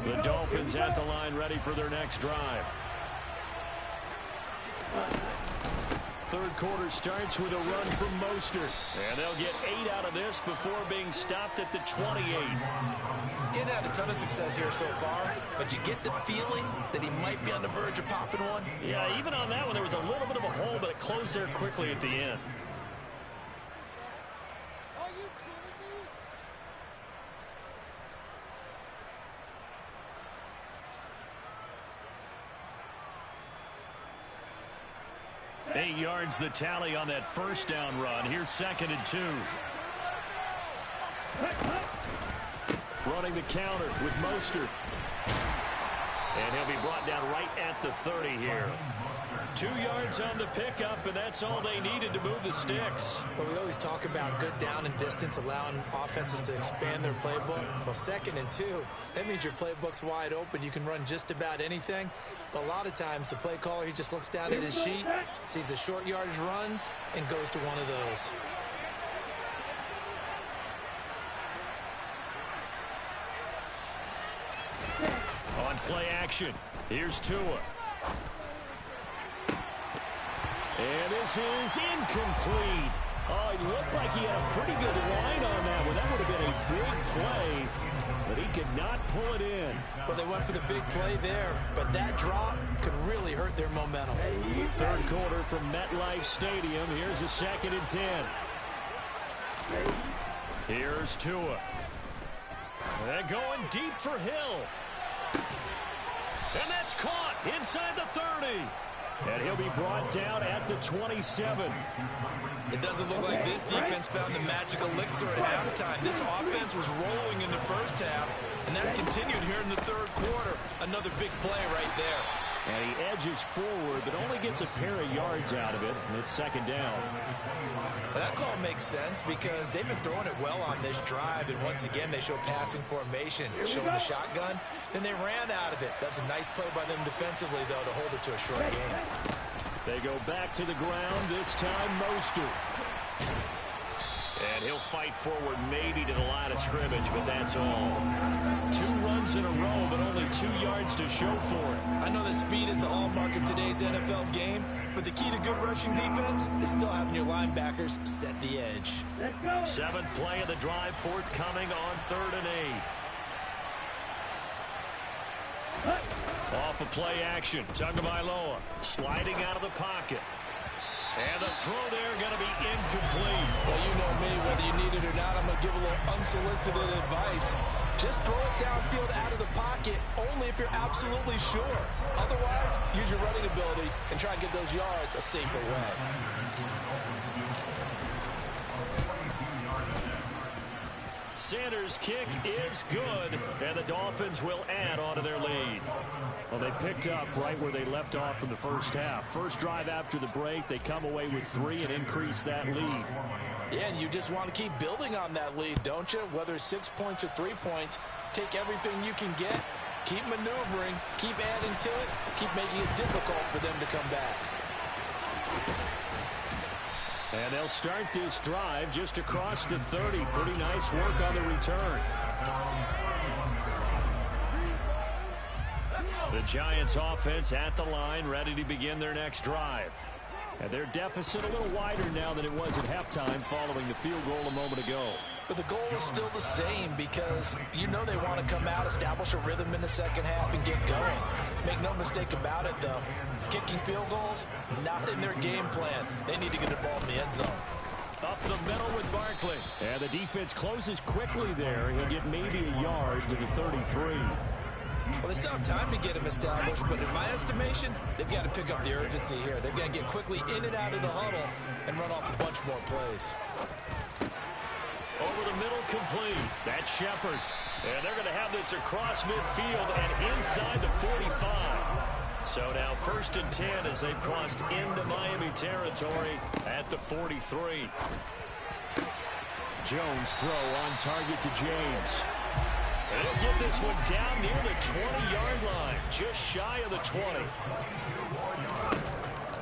The Dolphins at the line, ready for their next drive. Third quarter starts with a run from Mostert. And they'll get 8 out of this before being stopped at the 28. He hadn't had a ton of success here so far, but you get the feeling that he might be on the verge of popping one. Yeah, even on that one, there was a little bit of a hole, but it closed there quickly at the end. Are you kidding me? 8 yards the tally on that first down run. Here's 2nd and 2. Running the counter with Mostert. And he'll be brought down right at the 30 here. 2 yards on the pickup, and that's all they needed to move the sticks. But we always talk about good down and distance, allowing offenses to expand their playbook. Well, 2nd and 2, that means your playbook's wide open. You can run just about anything. But a lot of times, the play caller, he just looks down at his sheet, sees the short yardage runs, and goes to one of those. On play action, here's Tua. And this is incomplete. Oh, it looked like he had a pretty good line on that one. That would have been a big play, but he could not pull it in. Well, they went for the big play there, but that drop could really hurt their momentum. Third quarter from MetLife Stadium. Here's a 2nd and 10. Here's Tua. They're going deep for Hill. And that's caught inside the 30. And he'll be brought down at the 27. It doesn't look like this defense found the magic elixir at halftime. This offense was rolling in the first half, and that's continued here in the third quarter. Another big play right there. And he edges forward, but only gets a pair of yards out of it, and it's 2nd down. Well, that call makes sense because they've been throwing it well on this drive, and once again, they show passing formation, showing the shotgun. Then they ran out of it. That's a nice play by them defensively, though, to hold it to a short game. They go back to the ground, this time Mostert. And he'll fight forward maybe to the line of scrimmage, but that's all. 2 runs in a row, but only 2 yards to show for it. I know that speed is the hallmark of today's NFL game, but the key to good rushing defense is still having your linebackers set the edge. 7th play of the drive, forthcoming on 3rd and 8. Off of play action, Tagovailoa sliding out of the pocket. And the throw there going to be incomplete. Well, you know me, whether you need it or not, I'm going to give a little unsolicited advice. Just throw it downfield out of the pocket, only if you're absolutely sure. Otherwise, use your running ability and try and get those yards a safer way. Sanders' kick is good, and the Dolphins will add on to their lead. Well, they picked up right where they left off in the first half. First drive after the break, they come away with 3 and increase that lead. Yeah, and you just want to keep building on that lead, don't you? Whether it's 6 points or 3 points, take everything you can get, keep maneuvering, keep adding to it, keep making it difficult for them to come back. And they'll start this drive just across the 30. Pretty nice work on the return. The Giants offense at the line, ready to begin their next drive. And their deficit a little wider now than it was at halftime following the field goal a moment ago. But the goal is still the same because you know they want to come out, establish a rhythm in the second half, and get going. Make no mistake about it, though. Kicking field goals, not in their game plan. They need to get the ball in the end zone. Up the middle with Barkley. And the defense closes quickly there. He'll get maybe a yard to the 33. Well, they still have time to get him established, but in my estimation, they've got to pick up the urgency here. They've got to get quickly in and out of the huddle and run off a bunch more plays. Over the middle, complete. That's Shepard. And they're going to have this across midfield and inside the 45. So now 1st and 10 as they've crossed into Miami territory at the 43. Jones throw on target to James. And he'll get this one down near the 20-yard line, just shy of the 20.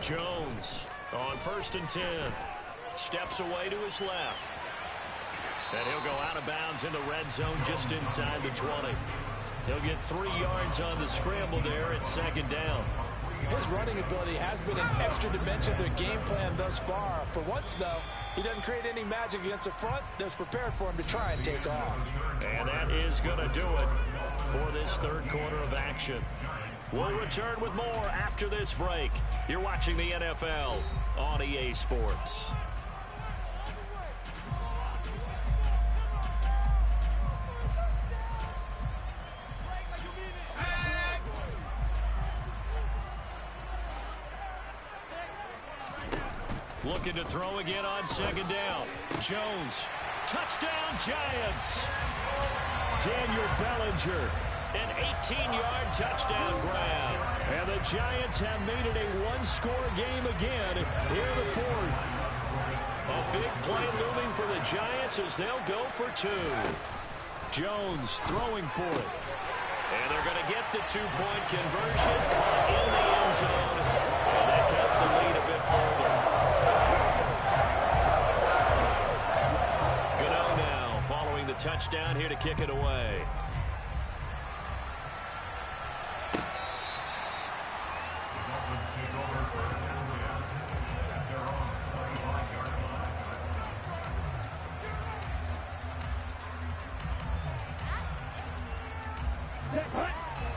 Jones on 1st and 10. Steps away to his left. And he'll go out of bounds in the red zone just inside the 20. He'll get 3 yards on the scramble there at 2nd down. His running ability has been an extra dimension to the game plan thus far. For once, though, he doesn't create any magic against the front that's prepared for him to try and take off. And that is going to do it for this 3rd quarter of action. We'll return with more after this break. You're watching the NFL on EA Sports. Looking to throw again on 2nd down. Jones. Touchdown, Giants. Daniel Bellinger. An 18-yard touchdown grab. And the Giants have made it a one-score game again here in the 4th. A big play looming for the Giants as they'll go for 2. Jones throwing for it. And they're going to get the 2-point conversion in the end zone. And that gets the lead a bit further. Gano now following the touchdown here to kick it away.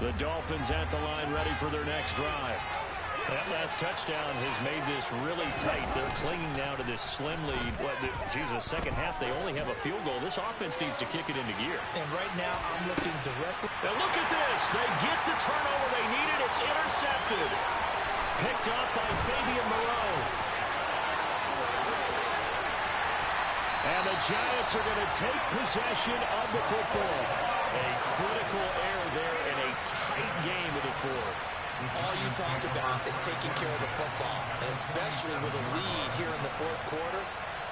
The Dolphins at the line ready for their next drive. That last touchdown has made this really tight. They're clinging now to this slim lead. The second half, they only have a field goal. This offense needs to kick it into gear. And right now, I'm looking directly. Now look at this. They get the turnover they needed. It's intercepted. Picked up by Fabian Moreau. And the Giants are going to take possession of the football. A critical error there in a tight game of the 4th. All you talk about is taking care of the football, and especially with a lead here in the 4th quarter,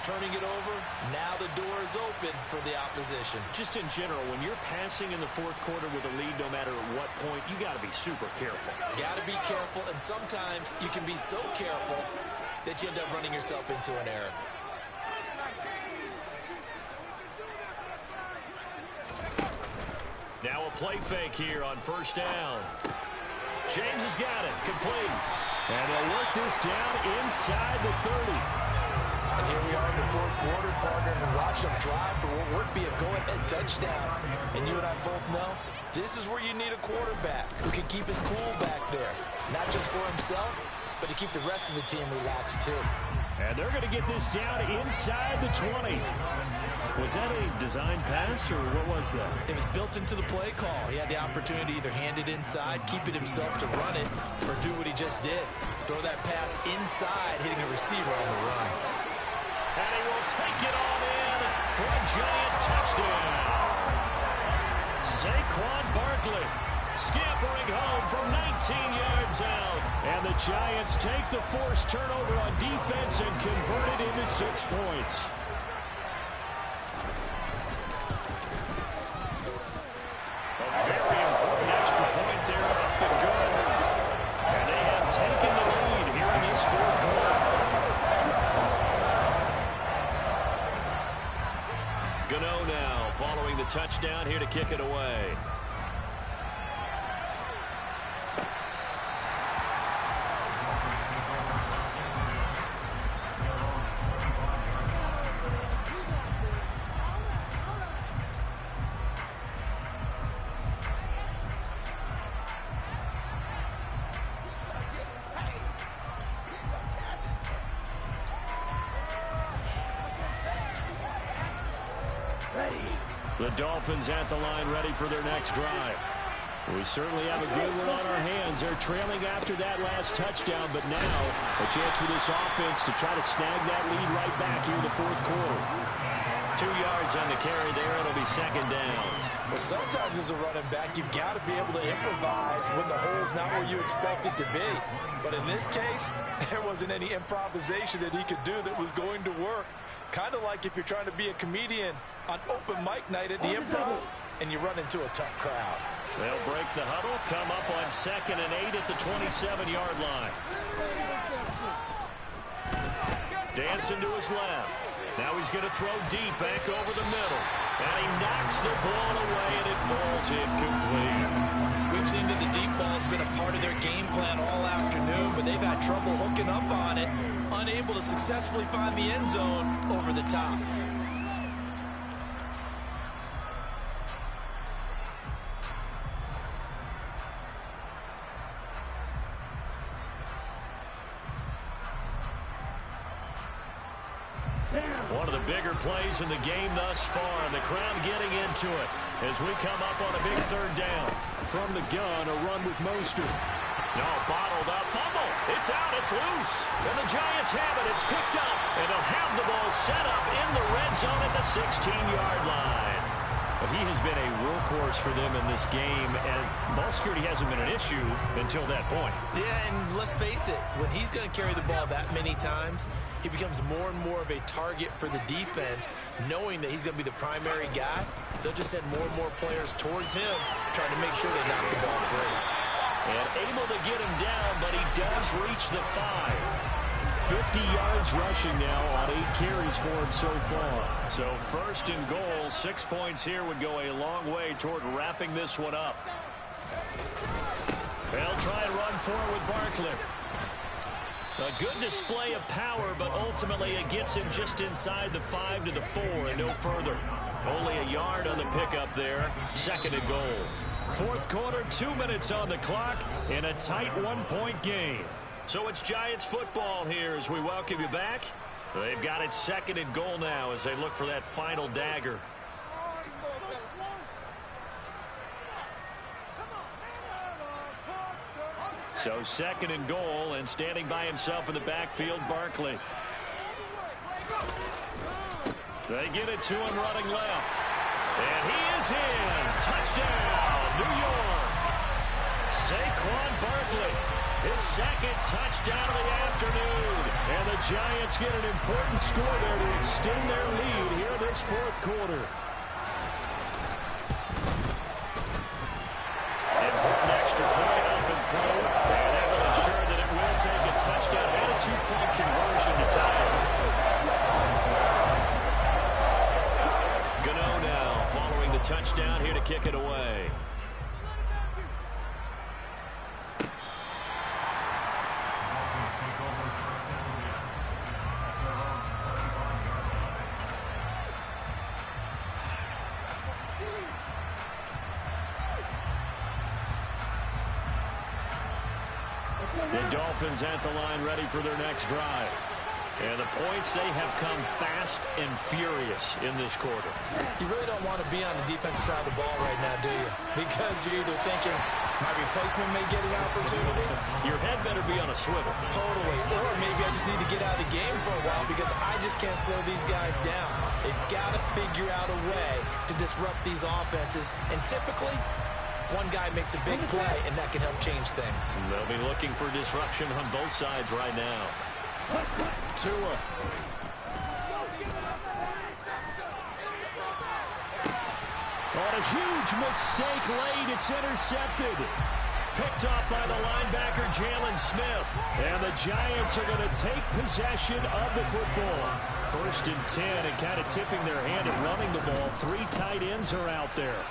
turning it over, now the door is open for the opposition. Just in general, when you're passing in the 4th quarter with a lead, no matter at what point, you got to be super careful. Got to be careful, and sometimes you can be so careful that you end up running yourself into an error. Now a play fake here on 1st down. James has got it, complete. And they'll work this down inside the 30. And here we are in the 4th quarter, partner, and watch them drive for what would be a go-ahead touchdown. And you and I both know, this is where you need a quarterback who can keep his cool back there. Not just for himself, but to keep the rest of the team relaxed too. And they're going to get this down inside the 20. Was that a design pass, or what was that? It was built into the play call. He had the opportunity to either hand it inside, keep it himself to run it, or do what he just did. Throw that pass inside, hitting a receiver on the run. And he will take it all in for a Giant touchdown. Saquon Barkley scampering home from 19 yards out. And the Giants take the forced turnover on defense and convert it into 6 points. Very important extra point there, up and good. And they have taken the lead here in this 4th quarter. Gano now following the touchdown here to kick it away. The Dolphins at the line ready for their next drive. We certainly have a good one on our hands. They're trailing after that last touchdown, but now a chance for this offense to try to snag that lead right back here in the fourth quarter. 2 yards on the carry there. It'll be second down. Well, sometimes as a running back, you've got to be able to improvise when the hole's not where you expect it to be. But in this case, there wasn't any improvisation that he could do that was going to work. Kind of like if you're trying to be a comedian on open mic night at the Improv and you run into a tough crowd. They'll break the huddle, come up on 2nd and 8 at the 27-yard line. Dancing to his left. Now he's going to throw deep back over the middle. And he knocks the ball away, and it falls incomplete. We've seen that the deep ball has been a part of their game plan all afternoon, but they've had trouble hooking up on it, unable to successfully find the end zone over the top. One of the bigger plays in the game thus far, and the crowd getting into it as we come up on a big third down. From the gun, a run with Mostert. No, bottled up, fumble. It's out, it's loose. And the Giants have it, it's picked up. And they'll have the ball set up in the red zone at the 16-yard line. But he has been a workhorse for them in this game, and ball security hasn't been an issue until that point. Yeah, and let's face it, when he's going to carry the ball that many times, he becomes more and more of a target for the defense, knowing that he's going to be the primary guy. They'll just send more and more players towards him, trying to make sure they knock the ball free. And able to get him down, but he does reach the 5. 50 yards rushing now on 8 carries for him so far. So 1st and goal, 6 points here would go a long way toward wrapping this one up. They'll try and run forward with Barkley. A good display of power, but ultimately it gets him just inside the 5 to the 4 and no further. Only a yard on the pickup there. 2nd and goal. Fourth quarter, 2 minutes on the clock in a tight 1-point game. So it's Giants football here as we welcome you back. They've got it 2nd and goal now as they look for that final dagger. So 2nd and goal, and standing by himself in the backfield, Barkley. They get it to him running left. And he is in. Touchdown, New York. Saquon Barkley, his 2nd touchdown of the afternoon. And the Giants get an important score there to extend their lead here this fourth quarter. And put an extra point up and through. And that will ensure that it will take a touchdown and a 2-point conversion to tie it. Gano now following the touchdown here to kick it away. The Dolphins at the line ready for their next drive. And the points, they have come fast and furious in this quarter. You really don't want to be on the defensive side of the ball right now, do you? Because you're either thinking, my replacement may get an opportunity. Your head better be on a swivel. Totally. Or maybe I just need to get out of the game for a while because I just can't slow these guys down. They've got to figure out a way to disrupt these offenses. And typically, one guy makes a big play, and that can help change things. They'll be looking for disruption on both sides right now. Tua. On a huge mistake late, it's intercepted. Picked off by the linebacker, Jalen Smith. And the Giants are going to take possession of the football. 1st and 10, and kind of tipping their hand at running the ball. 3 tight ends are out there.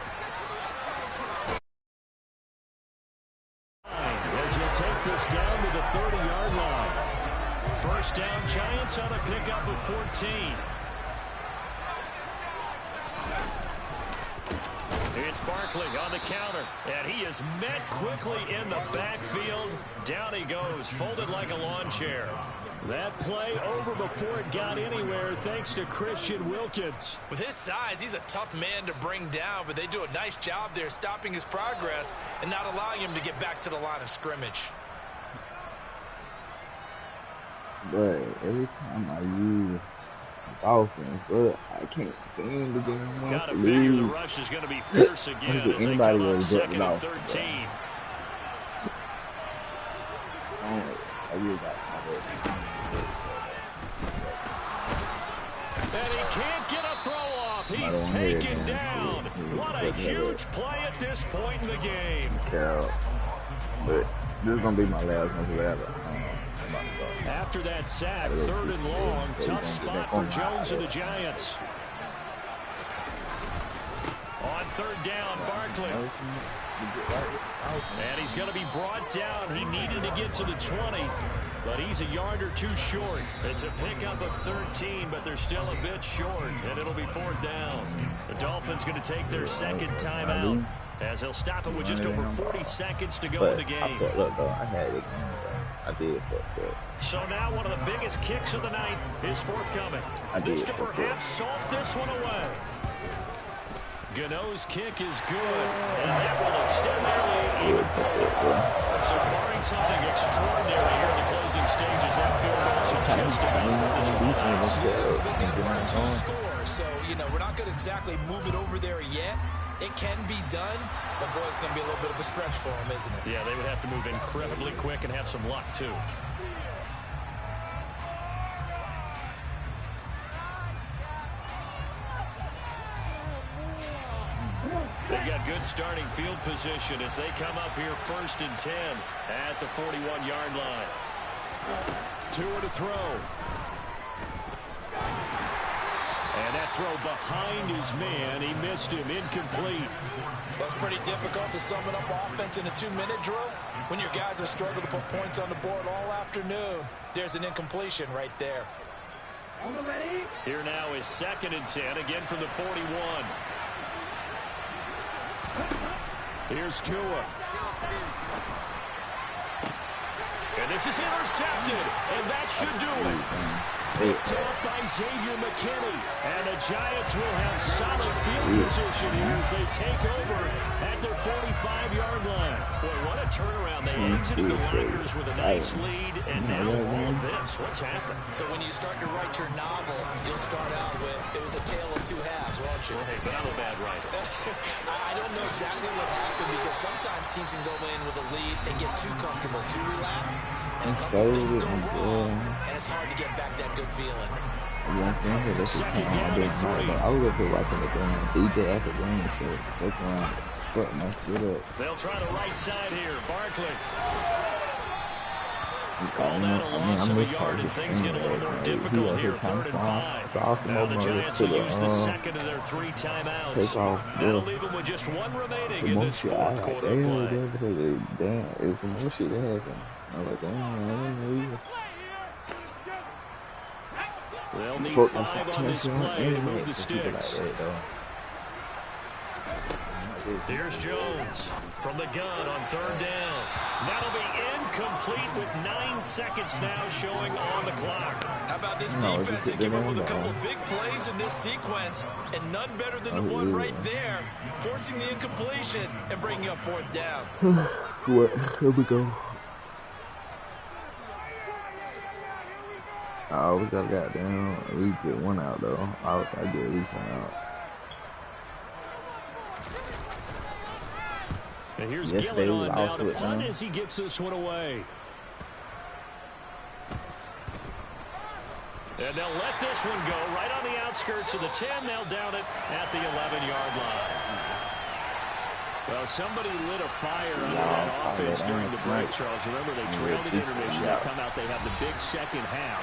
As he'll take this down to the 30-yard line. 1st down, Giants on a pickup of 14. It's Barkley on the counter, and he is met quickly in the backfield. Down he goes, folded like a lawn chair. That play over before it got anywhere thanks to Christian Wilkins. With his size, he's a tough man to bring down, but they do a nice job there stopping his progress and not allowing him to get back to the line of scrimmage. But every time I use Dolphins, but I can't seem to get him Got off to the figure the lead. rush is going to be fierce again as they Anybody come up will second and reject 13. I really got And he can't get a throw off. He's taken down. What a huge play at this point in the game. Carol. But this is going to be my last one forever. After that sack, 3rd and long, tough spot for Jones and the Giants. On 3rd down, Barkley. And he's going to be brought down. He needed to get to the 20, but he's a yard or two short. It's a pickup of 13, but they're still a bit short, and it'll be 4th down. The Dolphins going to take their second timeout as they'll stop it with just over 40 seconds to go in the game. Look, though, I had it. I did fuck up. So now one of the biggest kicks of the night is forthcoming. This to perhaps salt this one away. Gano's kick is good, and that will extend their lead even further. So barring something extraordinary here in the closing stages, that field goal should just about put this one away. They've got to find 2 scores, so, we're not going to exactly move it over there yet. It can be done, but, boy, it's going to be a little bit of a stretch for them, isn't it? Yeah, they would have to move incredibly quick and have some luck, too. They got good starting field position as they come up here 1st and 10 at the 41-yard line. Tua to throw. And that throw behind his man. He missed him. Incomplete. That's pretty difficult to sum it up offense in a 2-minute drill. When your guys are struggling to put points on the board all afternoon, there's an incompletion right there. Here now is 2nd and 10, again from the 41. Here's Tua. And this is intercepted, and that should do it. Picked up by Xavier McKinney. And the Giants will have solid field position here as they take over at their 45-yard line. Boy, what a turnaround. They exited the lockers with a nice lead, and now all of this. What's happened? So when you start to write your novel, you'll start out with, it was a tale of 2 halves, won't you? Hey, but I'm a bad writer. I don't know exactly what happened because sometimes teams can go in with a lead and get too comfortable, too relaxed, and a couple things go wrong, and it's hard to get back that good feeling. Second down and 3. I was up here watching the game. DJ after game shit. That's why fuck my shit up. They'll try the right side here. Barkley. Call that a loss of a yard, and things get a little more difficult here. 3rd and 5. Now the Giants will use the second of their 3 timeouts. That'll leave them with just 1 remaining in this 4th quarter of play. Damn, it's some more shit that happened. I was like, damn, I didn't know. They'll need 5 on this play to move the sticks. Here's Jones from the gun on 3rd down. That'll be incomplete with 9 seconds now showing on the clock. How about this defense? They came up with a couple of big plays in this sequence, and none better than the one right there, forcing the incompletion and bringing up 4th down. Here we go. Oh, we got goddamn. We get 1 out though. I get at least 1 out. And here's Gillen on now to punt as he gets this one away. And they'll let this one go right on the outskirts of the 10. They'll down it at the 11-yard line. Well, somebody lit a fire under that offense during the break, Charles. Remember, they trailed at intermission. They come out, they have the big second half.